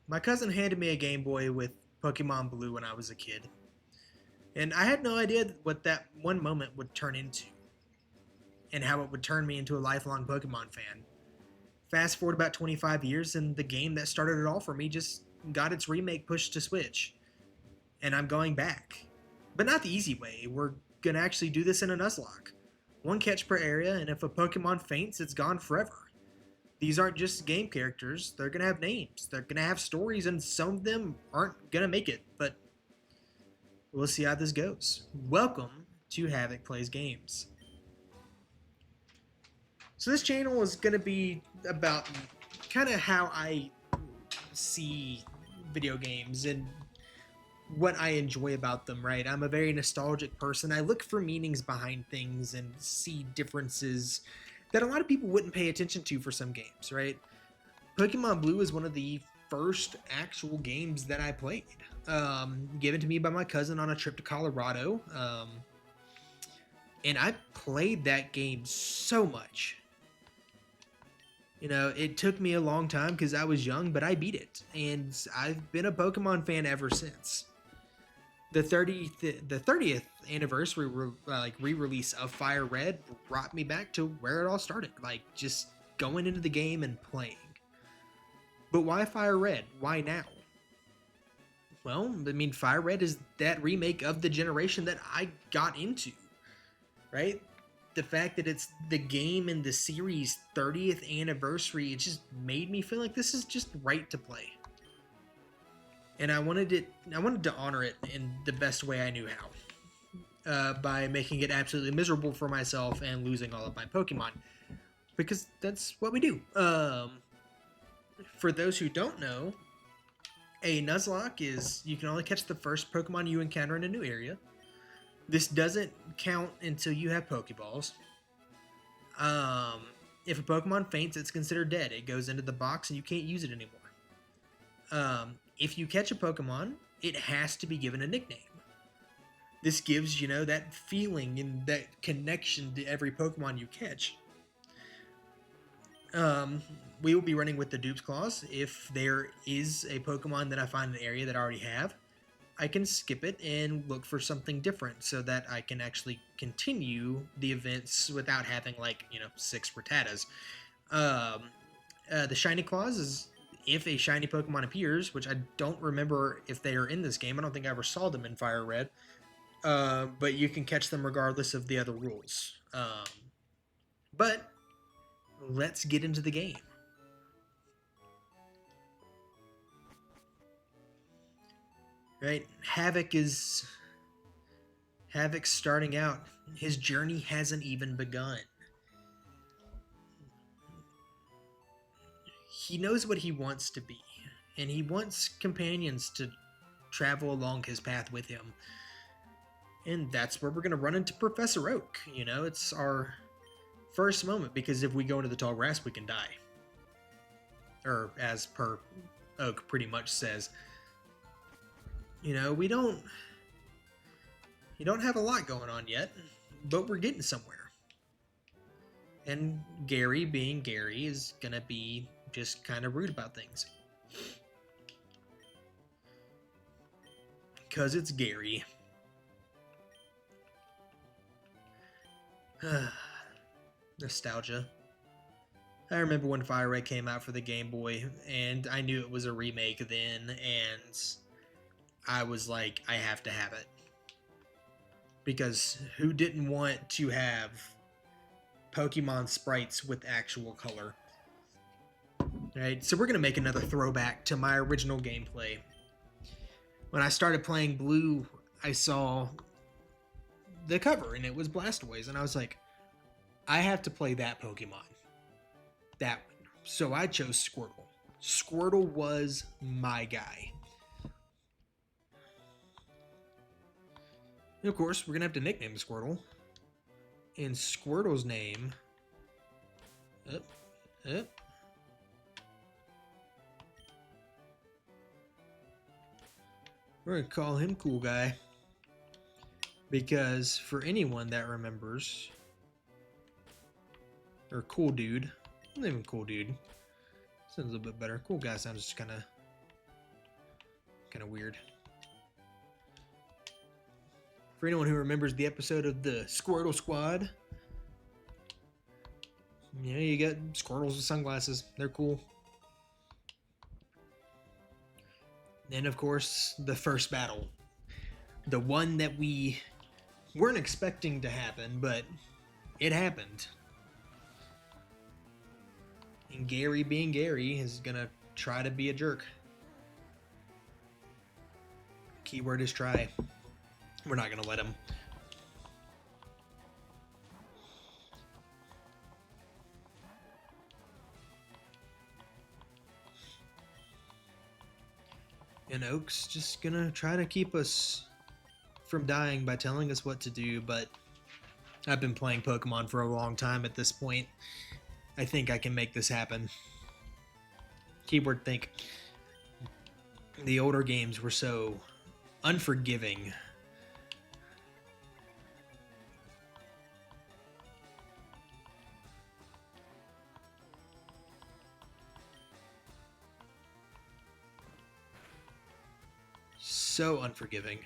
My cousin handed me a Game Boy with Pokemon Blue when I was a kid, and I had no idea what that one moment would turn into, and how it would turn me into a lifelong Pokemon fan. Fast forward about 25 years, and the game that started it all for me just got its remake pushed to Switch, and I'm going back. But not the easy way. We're gonna actually do this in a Nuzlocke. One catch per area, and if a Pokemon faints, it's gone forever. These aren't just game characters, they're gonna have names, they're gonna have stories, and some of them aren't gonna make it, but we'll see how this goes. Welcome to Havok Plays Games. So this channel is gonna be about kind of how I see video games and what I enjoy about them, right? I'm a very nostalgic person. I look for meanings behind things and see differences that a lot of people wouldn't pay attention to for some games, right? Pokemon Blue is one of the first actual games that I played, given to me by my cousin on a trip to Colorado. And I played that game so much. You know, it took me a long time because I was young, but I beat it, and I've been a Pokemon fan ever since. The 30th anniversary re-release of FireRed brought me back to where it all started, like just going into the game and playing. But why FireRed? Why now? Well, I mean, FireRed is that remake of the generation that I got into, right? The fact that it's the game in the series 30th anniversary, it just made me feel like this is just right to play. And I wanted to honor it in the best way I knew how, by making it absolutely miserable for myself and losing all of my Pokemon, because that's what we do. For those who don't know, a Nuzlocke is you can only catch the first Pokemon you encounter in a new area. This doesn't count until you have Pokeballs. If a Pokemon faints, it's considered dead. It goes into the box and you can't use it anymore. If you catch a Pokemon, it has to be given a nickname. This gives, you know, that feeling and that connection to every Pokemon you catch. We will be running with the Dupes Clause. If there is a Pokemon that I find in an area that I already have, I can skip it and look for something different so that I can actually continue the events without having, like, you know, 6 Rattatas. The Shiny Clause is if a shiny Pokemon appears, which I don't remember if they are in this game. I don't think I ever saw them in FireRed. But you can catch them regardless of the other rules. But let's get into the game. Right? Havok's starting out. His journey hasn't even begun. He knows what he wants to be, and he wants companions to travel along his path with him. And that's where we're going to run into Professor Oak. You know, it's our first moment, because if we go into the tall grass, we can die. Or, as per Oak pretty much says. You know, we don't have a lot going on yet, but we're getting somewhere. And Gary, being Gary, is going to be just kind of rude about things. Because it's Gary. Nostalgia. I remember when FireRed came out for the Game Boy, and I knew it was a remake then, and I was like, I have to have it. Because who didn't want to have Pokemon sprites with actual color? Right, so we're going to make another throwback to my original gameplay. When I started playing Blue, I saw the cover, and it was Blastoise, and I was like, I have to play that Pokemon. That one. So I chose Squirtle. Squirtle was my guy. And of course, we're going to have to nickname Squirtle. And Squirtle's name... We're going to call him Cool Guy. Because for anyone that remembers... Or Cool Dude. Not even Cool Dude. Sounds a little bit better. Cool Guy sounds just kind of Kind of weird. For anyone who remembers the episode of the Squirtle Squad, yeah, you got Squirtles with sunglasses. They're cool. Then, of course, the first battle. The one that we weren't expecting to happen, but it happened. And Gary, being Gary, is gonna try to be a jerk. Keyword is try. We're not gonna let him. And Oak's just gonna try to keep us from dying by telling us what to do, but I've been playing Pokemon for a long time at this point. I think I can make this happen. Keyword think. The older games were so unforgiving. So unforgiving.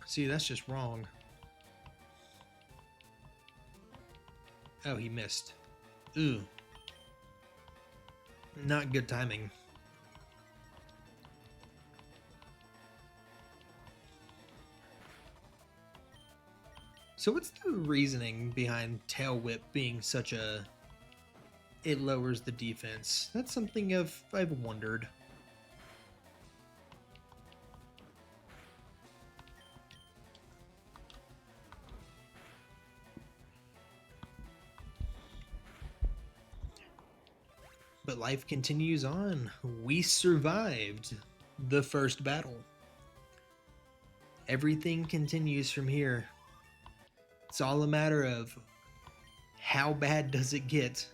See, that's just wrong. Oh, he missed. Ooh. Not good timing. So what's the reasoning behind Tail Whip being such a... It lowers the defense? That's something I've wondered. But life continues on. We survived the first battle. Everything continues from here. It's all a matter of how bad does it get.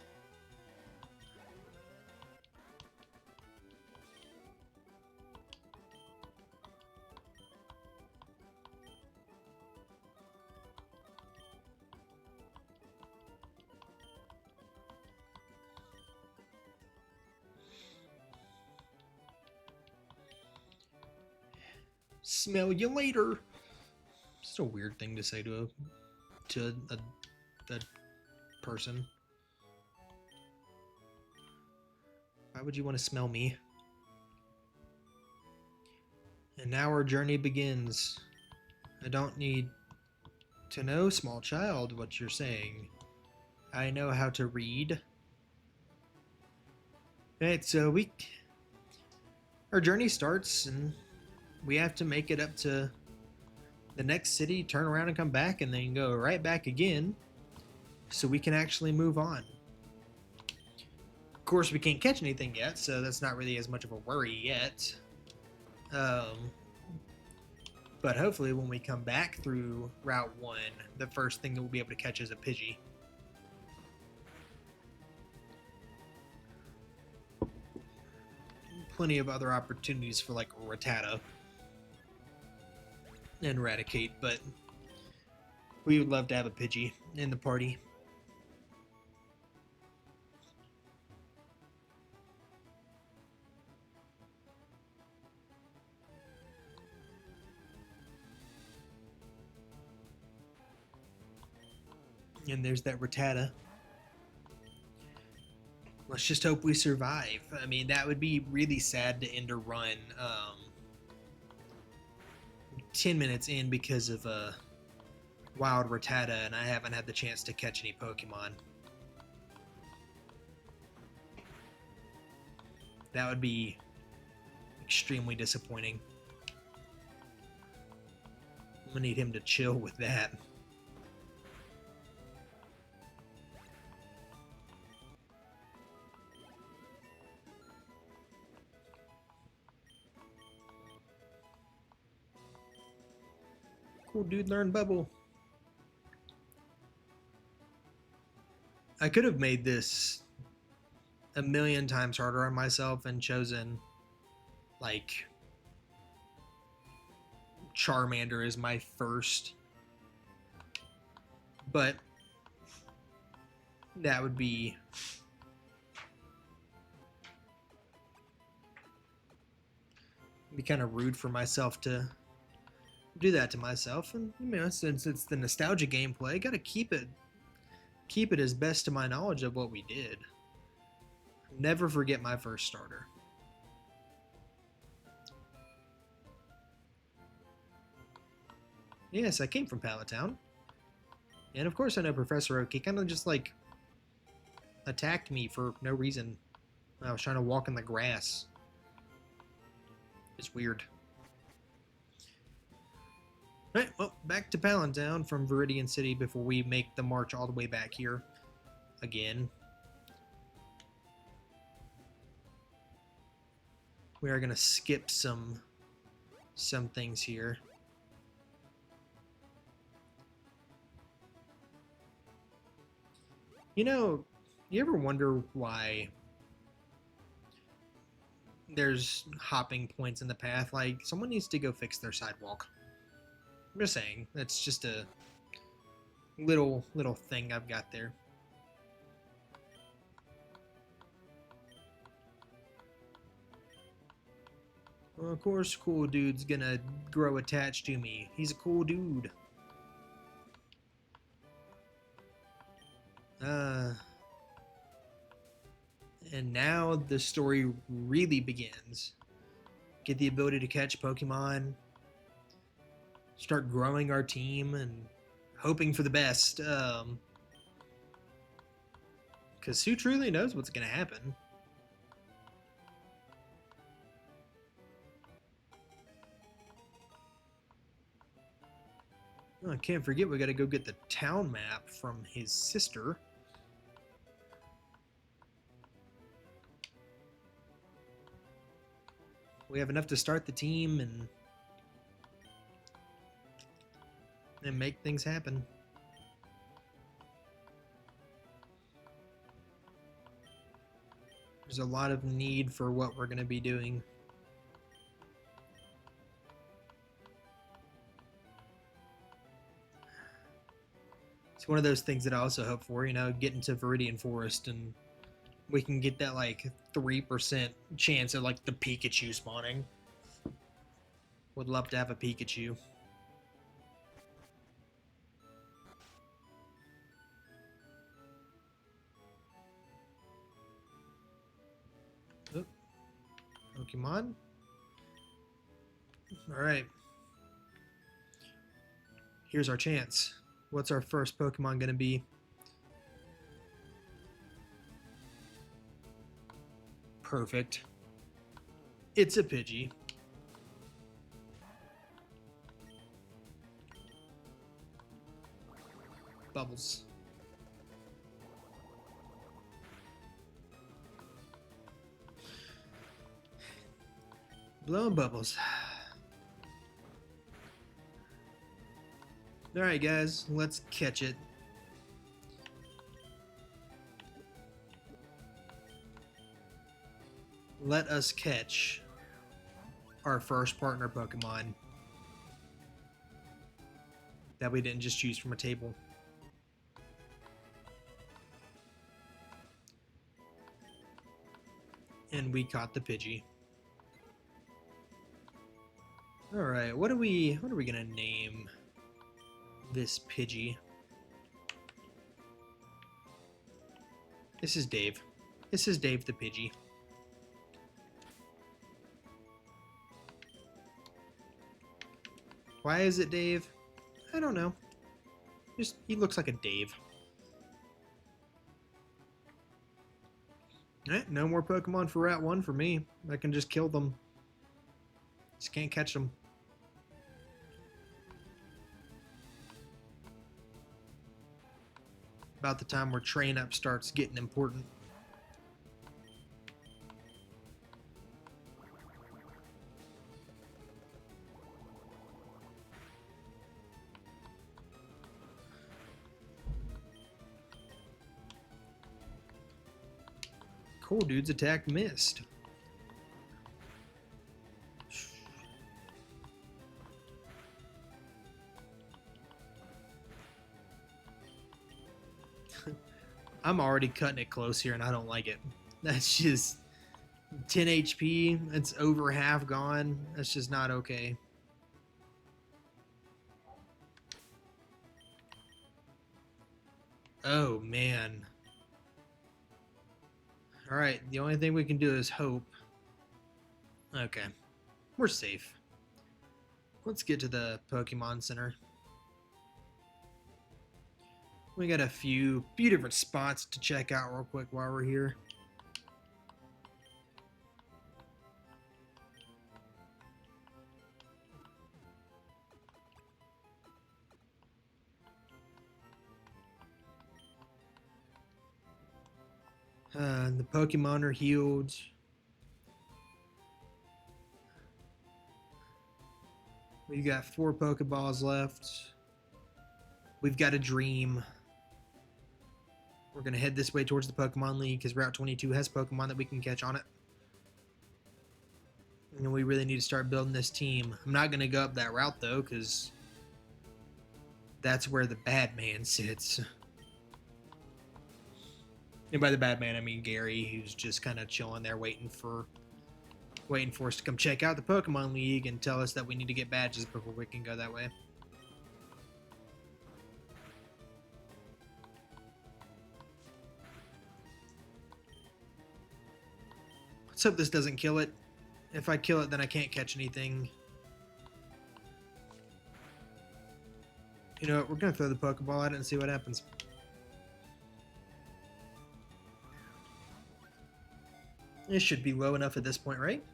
Smell you later. It's a weird thing to say to a person. Why would you want to smell me? And now our journey begins. I don't need to know, small child, what you're saying. I know how to read. Right, so our journey starts, and we have to make it up to the next city, turn around and come back, and then go right back again so we can actually move on. Of course, we can't catch anything yet, so that's not really as much of a worry yet. But hopefully when we come back through Route 1, the first thing that we'll be able to catch is a Pidgey. Plenty of other opportunities for like Rattata and Eradicate, but we would love to have a Pidgey in the party. And there's that Rattata. Let's just hope we survive. I mean, that would be really sad to end a run 10 minutes in because of a wild Rattata, and I haven't had the chance to catch any Pokemon. That would be extremely disappointing. I'm gonna need him to chill with that. Cool dude, learn Bubble. I could have made this a million times harder on myself and chosen like Charmander is my first. But that would be kind of rude for myself to do that to myself. And you know, since it's the nostalgia gameplay, I gotta keep it as best to my knowledge of what we did. Never forget my first starter. Yes, I came from Pallet Town. And of course I know Professor Oak. He kind of just like attacked me for no reason. I was trying to walk in the grass. It's weird. Alright, well, back to Pallet Town from Viridian City before we make the march all the way back here again. We are going to skip some things here. You know, you ever wonder why there's hopping points in the path? Like, someone needs to go fix their sidewalk. I'm just saying, that's just a little thing I've got there. Well, of course, cool dude's gonna grow attached to me. He's a cool dude. And now the story really begins. Get the ability to catch Pokemon, start growing our team, and hoping for the best. Because who truly knows what's going to happen? Oh, I can't forget we got to go get the town map from his sister. We have enough to start the team and make things happen. There's a lot of need for what we're going to be doing. It's one of those things that I also hope for, you know, get into Viridian Forest and we can get that like 3% chance of like the Pikachu spawning. Would love to have a Pikachu. Oh, Pokemon. Alright. Here's our chance. What's our first Pokemon gonna be? Perfect. It's a Pidgey. Bubbles. Blowing bubbles. Alright guys, let's catch it. Let us catch our first partner Pokemon that we didn't just choose from a table. And we caught the Pidgey. Alright, what are we gonna name this Pidgey? This is Dave. This is Dave the Pidgey. Why is it Dave? I don't know. Just, he looks like a Dave. Alright, no more Pokemon for Route 1 for me. I can just kill them. Just can't catch them. About the time where train up starts getting important. Cool dude's attack missed. I'm already cutting it close here, and I don't like it. That's just 10 HP. It's over half gone. That's just not okay. Oh, man. Alright, the only thing we can do is hope. Okay. We're safe. Let's get to the Pokemon Center. We got a few different spots to check out real quick while we're here. The Pokemon are healed. We got 4 Pokeballs left. We've got a dream. We're going to head this way towards the Pokemon League because Route 22 has Pokemon that we can catch on it. And we really need to start building this team. I'm not going to go up that route though because that's where the bad man sits. And by the bad man, I mean Gary, who's just kind of chilling there waiting for us to come check out the Pokemon League and tell us that we need to get badges before we can go that way. Let's hope this doesn't kill it. If I kill it, then I can't catch anything. You know what? We're going to throw the Pokeball at it and see what happens. It should be low enough at this point, right?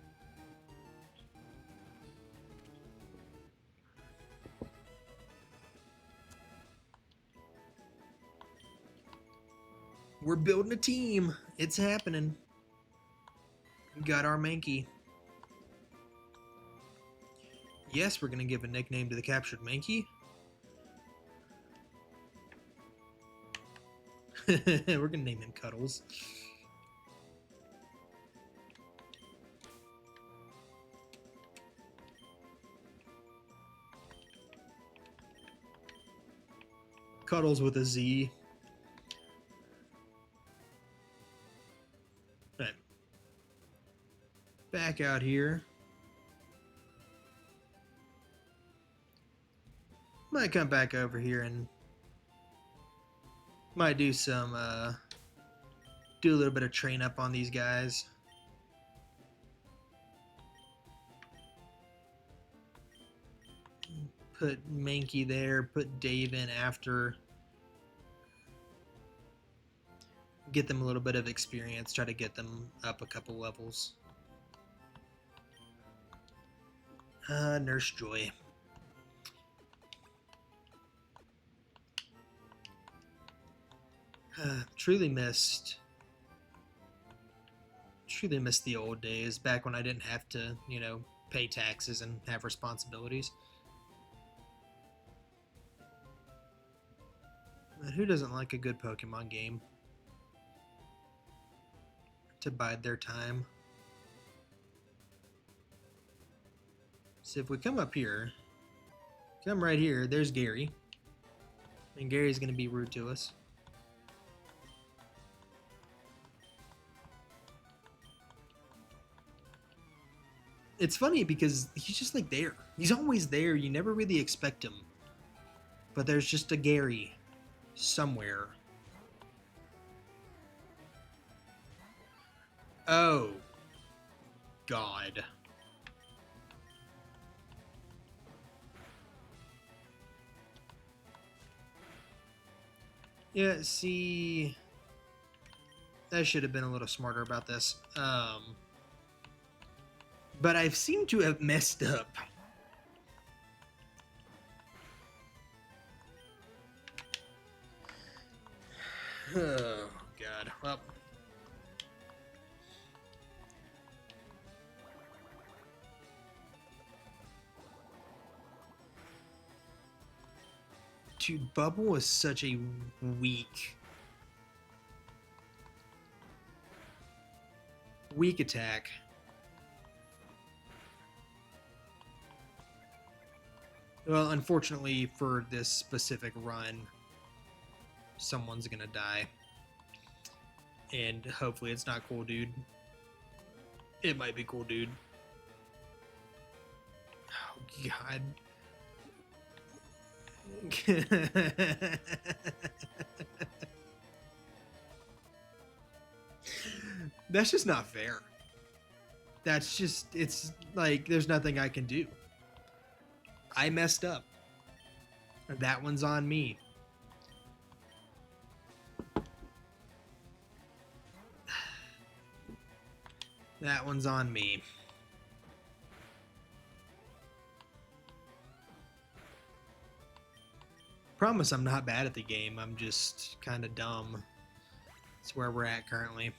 We're building a team. It's happening. We got our Mankey. Yes, we're going to give a nickname to the captured Mankey. We're going to name him Cuddles. Cuddles with a Z. Right. Back out here. Might come back over here and might do some do a little bit of train up on these guys. Put Mankey there, put Dave in after. Get them a little bit of experience, try to get them up a couple levels. Nurse Joy. Truly missed the old days, back when I didn't have to, you know, pay taxes and have responsibilities. But who doesn't like a good Pokemon game? To bide their time. So if we come up here, come right here, there's Gary. And Gary's going to be rude to us. It's funny because he's just like there. He's always there. You never really expect him. But there's just a Gary somewhere. Oh. God. Yeah, see... I should have been a little smarter about this. But I seem to have messed up. Oh, God. Well... Dude, Bubble is such a weak attack. Well, unfortunately for this specific run, someone's gonna die. And hopefully it's not Cool Dude. It might be Cool Dude. Oh, God. That's just not fair. That's just, it's like, there's nothing I can do. I messed up. That one's on me. That one's on me. Promise I'm not bad at the game. I'm just kind of dumb. That's where we're at currently.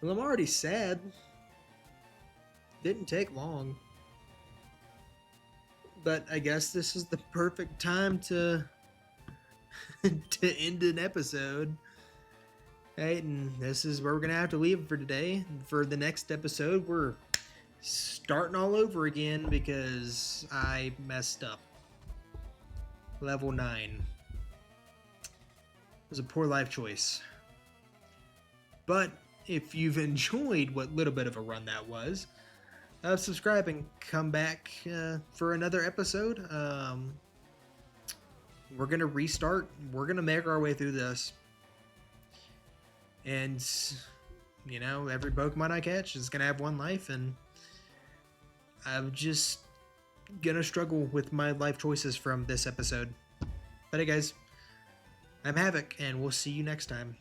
Well, I'm already sad. Didn't take long. But I guess this is the perfect time to to end an episode. Right, and this is where we're gonna have to leave it for today. For the next episode, we're starting all over again because I messed up. Level 9. It was a poor life choice. But if you've enjoyed what little bit of a run that was, subscribe and come back for another episode. We're gonna restart. We're gonna make our way through this. And, you know, every Pokemon I catch is going to have one life, and I'm just going to struggle with my life choices from this episode. But hey guys, I'm Havok, and we'll see you next time.